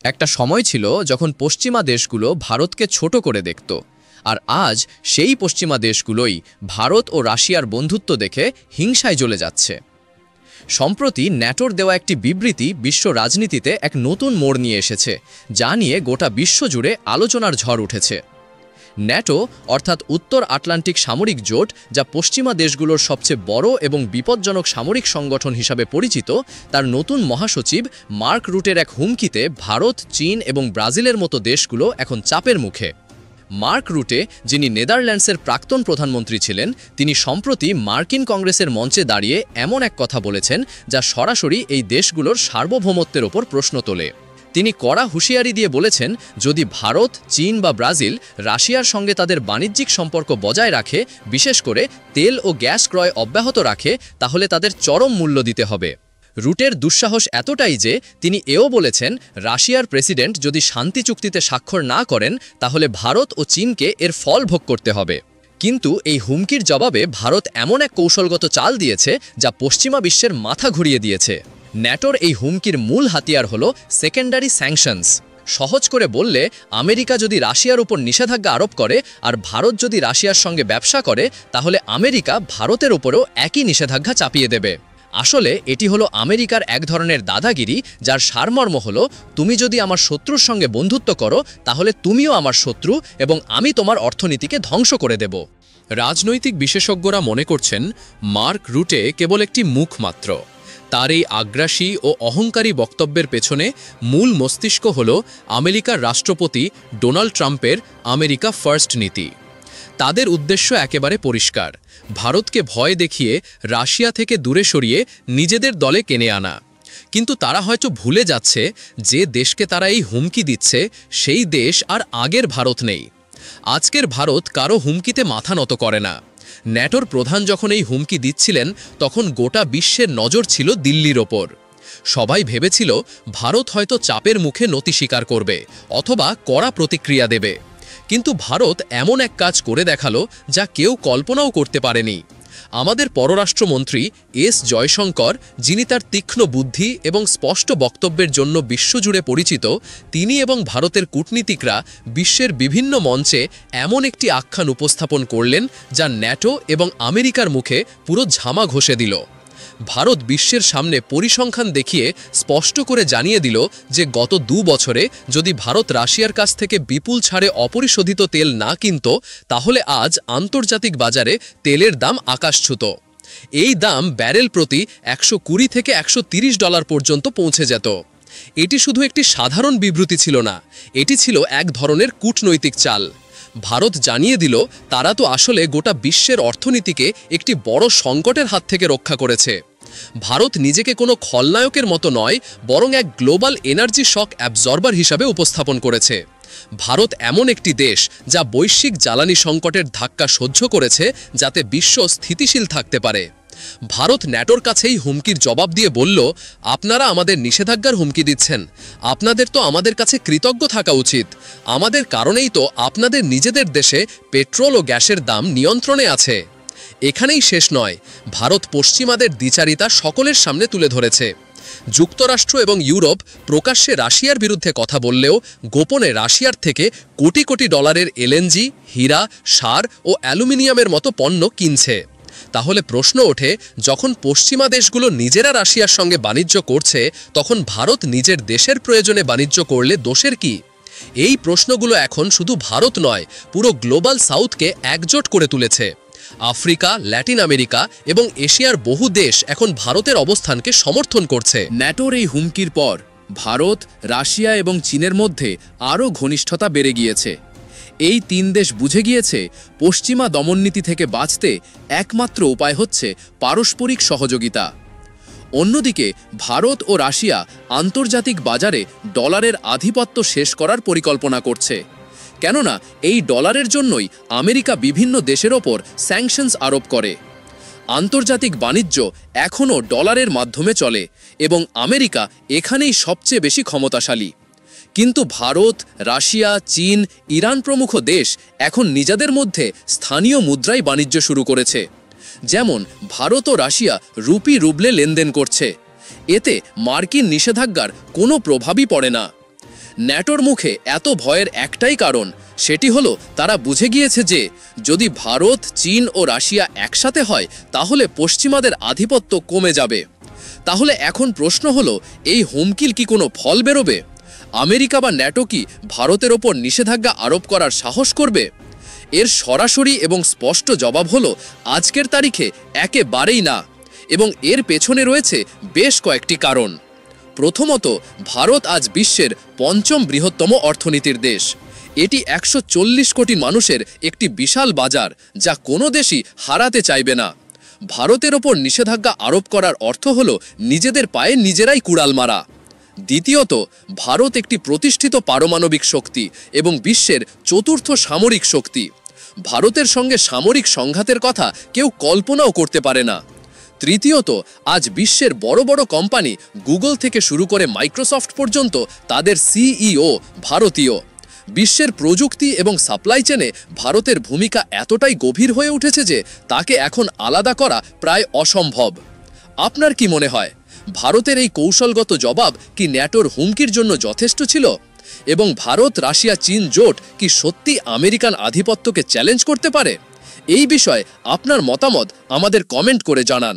একটা সময় ছিল যখন পশ্চিমা দেশগুলো ভারতকে ছোট করে দেখত, আর আজ সেই পশ্চিমা দেশগুলোই ভারত ও রাশিয়ার বন্ধুত্ব দেখে হিংসায় জ্বলে যাচ্ছে। সম্প্রতি ন্যাটোর দেওয়া একটি বিবৃতি বিশ্ব রাজনীতিতে এক নতুন মোড় নিয়ে এসেছে, যা নিয়ে গোটা বিশ্বজুড়ে আলোচনার ঝড় উঠেছে। ন্যাটো অর্থাৎ উত্তর আটলান্টিক সামরিক জোট, যা পশ্চিমা দেশগুলোর সবচেয়ে বড় এবং বিপজ্জনক সামরিক সংগঠন হিসাবে পরিচিত, তার নতুন মহাসচিব মার্ক রুটের এক হুমকিতে ভারত, চীন এবং ব্রাজিলের মতো দেশগুলো এখন চাপের মুখে। মার্ক রুটে, যিনি নেদারল্যান্ডসের প্রাক্তন প্রধানমন্ত্রী ছিলেন, তিনি সম্প্রতি মার্কিন কংগ্রেসের মঞ্চে দাঁড়িয়ে এমন এক কথা বলেছেন যা সরাসরি এই দেশগুলোর সার্বভৌমত্বের ওপর প্রশ্ন তোলে। তিনি কড়া হুঁশিয়ারি দিয়ে বলেছেন, যদি ভারত, চীন বা ব্রাজিল রাশিয়ার সঙ্গে তাদের বাণিজ্যিক সম্পর্ক বজায় রাখে, বিশেষ করে তেল ও গ্যাস ক্রয় অব্যাহত রাখে, তাহলে তাদের চরম মূল্য দিতে হবে। রুটের দুঃসাহস এতটাই যে তিনি এও বলেছেন, রাশিয়ার প্রেসিডেন্ট যদি শান্তি চুক্তিতে স্বাক্ষর না করেন, তাহলে ভারত ও চীনকে এর ফল ভোগ করতে হবে। কিন্তু এই হুমকির জবাবে ভারত এমন এক কৌশলগত চাল দিয়েছে যা পশ্চিমা বিশ্বের মাথা ঘুরিয়ে দিয়েছে। ন্যাটোর এই হুমকির মূল হাতিয়ার হল সেকেন্ডারি স্যাংশনস। সহজ করে বললে, আমেরিকা যদি রাশিয়ার উপর নিষেধাজ্ঞা আরোপ করে আর ভারত যদি রাশিয়ার সঙ্গে ব্যবসা করে, তাহলে আমেরিকা ভারতের উপরও একই নিষেধাজ্ঞা চাপিয়ে দেবে। আসলে এটি হলো আমেরিকার এক ধরনের দাদাগিরি, যার সারমর্ম হলো, তুমি যদি আমার শত্রুর সঙ্গে বন্ধুত্ব করো, তাহলে তুমিও আমার শত্রু এবং আমি তোমার অর্থনীতিকে ধ্বংস করে দেব। রাজনৈতিক বিশেষজ্ঞরা মনে করছেন, মার্ক রুটে কেবল একটি মুখ মাত্র। তার এই আগ্রাসী ও অহংকারী বক্তব্যের পেছনে মূল মস্তিষ্ক হল আমেরিকার রাষ্ট্রপতি ডোনাল্ড ট্রাম্পের আমেরিকা ফার্স্ট নীতি। তাদের উদ্দেশ্য একেবারে পরিষ্কার, ভারতকে ভয় দেখিয়ে রাশিয়া থেকে দূরে সরিয়ে নিজেদের দলে টেনে আনা। কিন্তু তারা হয়তো ভুলে যাচ্ছে, যে দেশকে তারা এই হুমকি দিচ্ছে, সেই দেশ আর আগের ভারত নেই। আজকের ভারত কারো হুমকিতে মাথা নত করে না। ন্যাটোর প্রধান যখন এই হুমকি দিচ্ছিলেন, তখন গোটা বিশ্বের নজর ছিল দিল্লির ওপর। সবাই ভেবেছিল ভারত হয়তো চাপের মুখে নতি স্বীকার করবে অথবা কড়া প্রতিক্রিয়া দেবে। কিন্তু ভারত এমন এক কাজ করে দেখালো যা কেউ কল্পনাও করতে পারেনি। আমাদের পররাষ্ট্রমন্ত্রী এস জয়শঙ্কর, যিনি তার তীক্ষ্ণ বুদ্ধি এবং স্পষ্ট বক্তব্যের জন্য বিশ্বজুড়ে পরিচিত, তিনি এবং ভারতের কূটনীতিকরা বিশ্বের বিভিন্ন মঞ্চে এমন একটি আখ্যান উপস্থাপন করলেন যা ন্যাটো এবং আমেরিকার মুখে পুরো ঝামা ঘষে দিল। ভারত বিশ্বের সামনে পরিসংখ্যান দেখিয়ে স্পষ্ট করে জানিয়ে দিল যে গত 2 বছরে যদি ভারত রাশিয়ার কাছ থেকে বিপুল ছাড়ে অপরিশোধিত তেল না কিনত, তাহলে আজ আন্তর্জাতিক বাজারে তেলের দাম আকাশছুত। এই দাম ব্যারেল প্রতি $120 থেকে $130 পর্যন্ত পৌঁছে যেত। এটি শুধু একটি সাধারণ বিবৃতি ছিল না, এটি ছিল এক ধরনের কূটনৈতিক চাল। ভারত জানিয়ে দিল, তারা তো আসলে গোটা বিশ্বের অর্থনীতিকে একটি বড় সংকটের হাত থেকে রক্ষা করেছে। ভারত নিজেকে কোনো খলনায়কের মতো নয়, বরং এক গ্লোবাল এনার্জি শক অ্যাবজর্বার হিসাবে উপস্থাপন করেছে। ভারত এমন একটি দেশ যা বৈশ্বিক জ্বালানি সংকটের ধাক্কা সহ্য করেছে, যাতে বিশ্ব স্থিতিশীল থাকতে পারে। ভারত ন্যাটোর কাছেই হুমকির জবাব দিয়ে বলল, আপনারা আমাদের নিষেধাজ্ঞার হুমকি দিচ্ছেন, আপনাদের তো আমাদের কাছে কৃতজ্ঞ থাকা উচিত। আমাদের কারণেই তো আপনাদের নিজেদের দেশে পেট্রোল ও গ্যাসের দাম নিয়ন্ত্রণে আছে। এখানেই শেষ নয়, ভারত পশ্চিমাদের দ্বিচারিতা সকলের সামনে তুলে ধরেছে। যুক্তরাষ্ট্র এবং ইউরোপ প্রকাশ্যে রাশিয়ার বিরুদ্ধে কথা বললেও গোপনে রাশিয়ার থেকে কোটি কোটি ডলারের এলএনজি, হীরা, সার ও অ্যালুমিনিয়ামের মতো পণ্য কিনছে। তাহলে প্রশ্ন ওঠে, যখন পশ্চিমা দেশগুলো নিজেরা রাশিয়ার সঙ্গে বাণিজ্য করছে, তখন ভারত নিজের দেশের প্রয়োজনে বাণিজ্য করলে দোষের কি? এই প্রশ্নগুলো এখন শুধু ভারত নয়, পুরো গ্লোবাল সাউথকে একজোট করে তুলেছে। আফ্রিকা, ল্যাটিন আমেরিকা এবং এশিয়ার বহু দেশ এখন ভারতের অবস্থানকে সমর্থন করছে। ন্যাটোর এই হুমকির পর ভারত, রাশিয়া এবং চীনের মধ্যে আরও ঘনিষ্ঠতা বেড়ে গিয়েছে। এই 3 দেশ বুঝে গিয়েছে, পশ্চিমা দমননীতি থেকে বাঁচতে একমাত্র উপায় হচ্ছে পারস্পরিক সহযোগিতা। অন্যদিকে ভারত ও রাশিয়া আন্তর্জাতিক বাজারে ডলারের আধিপত্য শেষ করার পরিকল্পনা করছে। কেননা এই ডলারের জন্যই আমেরিকা বিভিন্ন দেশের ওপর স্যাংশনস আরোপ করে। আন্তর্জাতিক বাণিজ্য এখনও ডলারের মাধ্যমে চলে এবং আমেরিকা এখানেই সবচেয়ে বেশি ক্ষমতাশালী। কিন্তু ভারত, রাশিয়া, চীন, ইরান প্রমুখ দেশ এখন নিজেদের মধ্যে স্থানীয় মুদ্রায় বাণিজ্য শুরু করেছে। যেমন ভারত ও রাশিয়া রুপি রুবলে লেনদেন করছে। এতে মার্কিন নিষেধাজ্ঞার কোনো প্রভাবই পড়ে না। ন্যাটোর মুখে এত ভয়ের একটাই কারণ, সেটি হলো তারা বুঝে গিয়েছে যে যদি ভারত, চীন ও রাশিয়া একসাথে হয় তাহলে পশ্চিমাদের আধিপত্য কমে যাবে। তাহলে এখন প্রশ্ন হলো, এই হুমকির কি কোনো ফল বেরোবে? আমেরিকা বা ন্যাটো কি ভারতের ওপর নিষেধাজ্ঞা আরোপ করার সাহস করবে? এর সরাসরি এবং স্পষ্ট জবাব হলো আজকের তারিখে একেবারেই না, এবং এর পেছনে রয়েছে বেশ কয়েকটি কারণ। প্রথমত, ভারত আজ বিশ্বের ৫ম বৃহত্তম অর্থনীতির দেশ। এটি ১৪০ কোটি মানুষের একটি বিশাল বাজার, যা কোনো দেশই হারাতে চাইবে না। ভারতের ওপর নিষেধাজ্ঞা আরোপ করার অর্থ হল নিজেদের পায়ে নিজেরাই কুড়াল মারা। দ্বিতীয়ত, ভারত একটি প্রতিষ্ঠিত পারমাণবিক শক্তি এবং বিশ্বের ৪র্থ সামরিক শক্তি। ভারতের সঙ্গে সামরিক সংঘাতের কথা কেউ কল্পনাও করতে পারে না। তৃতীয়ত, আজ বিশ্বের বড় বড় কোম্পানি গুগল থেকে শুরু করে মাইক্রোসফট পর্যন্ত তাদের সিইও ভারতীয়। বিশ্বের প্রযুক্তি এবং সাপ্লাই চেনে ভারতের ভূমিকা এতটাই গভীর হয়ে উঠেছে যে তাকে এখন আলাদা করা প্রায় অসম্ভব। আপনার কি মনে হয়, ভারতের এই কৌশলগত জবাব কি ন্যাটোর হুমকির জন্য যথেষ্ট ছিল? এবং ভারত, রাশিয়া, চীন জোট কি সত্যি আমেরিকান আধিপত্যকে চ্যালেঞ্জ করতে পারে? এই বিষয়ে আপনার মতামত আমাদের কমেন্ট করে জানান।